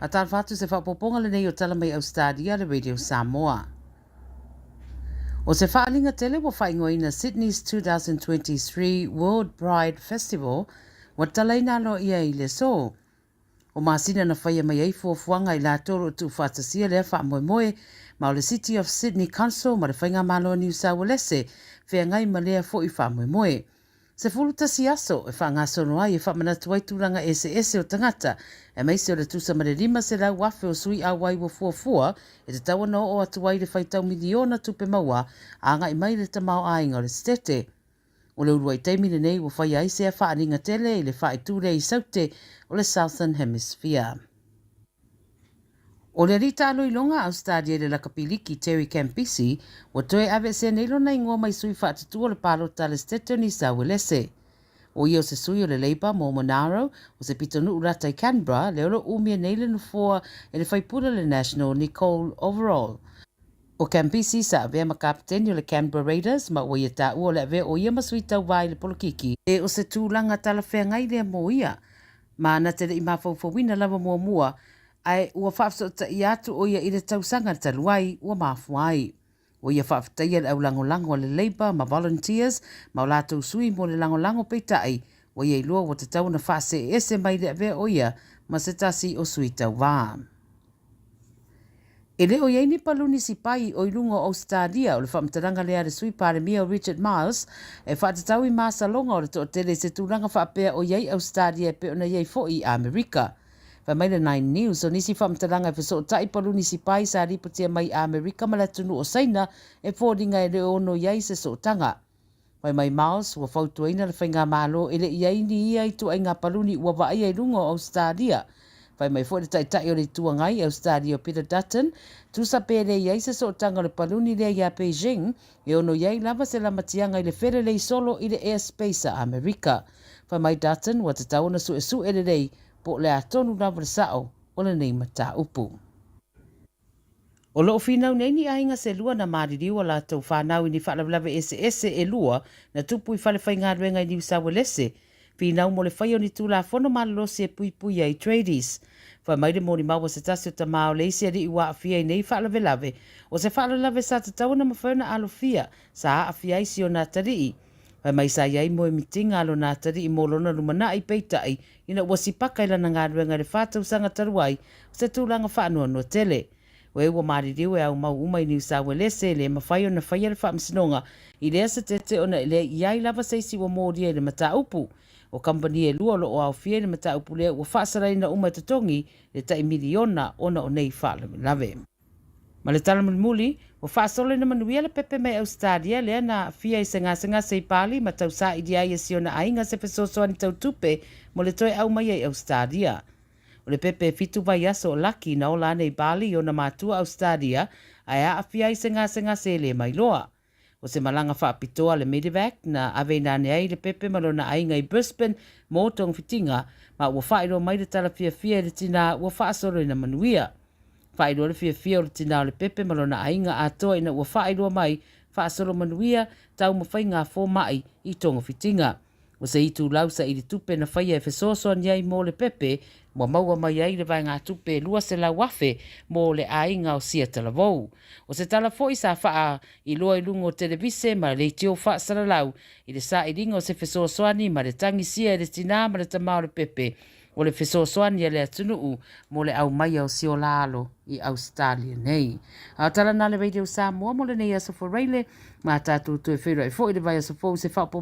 Tala Fou se whapoponga le nei o tala mai Ausetalia le Radio Samoa. O se whaalinga tele wa whaingoina Sydney's 2023 World Pride Festival wa talaina lo ia i le so. O masina na whaia mai ei fuafuanga i la toro tu whatasia le wha moe ma o le City of Sydney Council ma le whainga malo New South Wales whea ngai ma lea fo i wha moe. Se fulu tasi aso e wha ngā sono ai e wha manatu ai tūranga ese o tangata e meise o le tusa ma le rima se lau wafe o sui a wai wa fuafua e te tawa no o atu wai le whaitau miliona tupe maua a ngai mai le tamau ainga o le stete. O le urua i teimi le nei wa whai ai se a wha aninga tele i le wha i tūre i saute o le Southern Hemisphere. O le rita alo i longa Ausetalia le lakapiliki Terry Campisi, wa toe ave se neilo na ingoa mai sui whaatutua le palo tale stete ni sa welese. O i o se sui o le Labour mo Monaro, o se pitonu urata i Canberra, le oro umia neile nufua e le whaipura le National Nicole Overall. O Campisi sa avea ma kapiteni o le Canberra Raiders, ma o ia ta ua le avea o ia masui tau vai le polokiki. E o se tūlanga tala whea ngai lea mo ia, ma na te le i mawhauwhawina lava mua, ai ua whaafsota i atu o ia i le tausanga taluai ua mafuai. O ia whaaftaia le au lango le Labour ma volunteers ma o lātou sui mo le lango peitai o ia i lua o te tau na whaase ese mai le avea o ia ma se tasi o sui tau wā. E le o ia ni paluni si pai o ilunga o Ausetalia o le whaamtaranga lea le sui pare mia o Richard Miles e whaatatau i māsalonga o le to tele se tūranga whaapea o iei Ausetalia pe ona iei fo i Amerika. Fa mai le 9 News o nisi whamtaranga e whaso tai paluni si pai sa ripotia mai Amerika ma la tunu o saina e fōringa e le ono iei se so tanga. Fai mai Miles ua whautuaina le whainga malo e le iei ni ia i tu ai ngā paluni ua waai ai lunga o Ausetalia. Fai mai fōre tai o le tuangai Ausetalia o Peter Dutton, tu sa pere iei se so tanga le paluni lea ia Beijing e ono iei lava se la matianga i le fere lei solo i le airspace a Amerika. Fai mai Dutton ua te tau na su e le rei po le atonu lava le sao o le nei mata upu. O loo finau nei ni ainga se lua na maririu o la tau whanau i ni whalawalawe ese e lua na tupu i whale whai ngā ruenga i New South Wales. Finau mo le whai o ni tūla whono malolosi e pui ai tradies. Whai mai le mōni maua se tasi o ta mao le isi ari i wā awhia i nei whalawalawe o se whalawalawe sa te tau na mawhauna alo fia sa a awhia isi o nā tarii. Wai mai sa iai mo e mitinga alo nā tarii mo lona lumana i peitai ina wasi paka ila na ngā ruenga le whātau sanga taruai o se tūlanga whanua no tele. Wai ua maririu e au mau umai New South Wales le mawhai o na whaia le whaamsinonga i lea se tete o na le iai lava seisi wa mōria le mata upu. O company e lua lo o au fie le mata upu lea ua whaasarai na umai tatongi le tai miliona ona o nei whaalawe. Ma le tala muli, o whaasole na manuia le pepe mai Ausetalia lea na fia i senga sei pali ma tau sa i diai e siona ainga se fesosoani tau tupe mo le toi au mai ai Ausetalia. O le pepe fitu vai aso o laki na o lane i Bali o na mātua Ausetalia ai a fia i senga se le mai loa. O se malanga whaapitoa le Medevac na ave nane ai le pepe malona ainga i Brisbane mo tong fitinga ma ua whaero mai le tala fia le tina ua whaasole na manuia. Whaeroa le fia o le tina o le pepe malona ainga atoa ina ua whaeroa mai whaasolo manuia tau mawhai ngā fō mai i tonga fitinga. O se itu lausa i le tupe na whaia e whesosoa niai mō le pepe mua maua mai ai le vai ngā tupe lua se lau wafe mō le ainga o sia Tala Fou. O se Tala Fou i sa whaa i loa i lungo televise ma le tio wha saralau i le sa i ringa o se whesosoani ma le tangi sia i le tina ma le tamao le pepe. O le whesosoani a le atunuu mo le au mai au sio lalo i Ausetalia nei. A tala na le Radio Samoa mo le nei aso foreile ma tātou tu e whera e fo i le vai aso fo se wha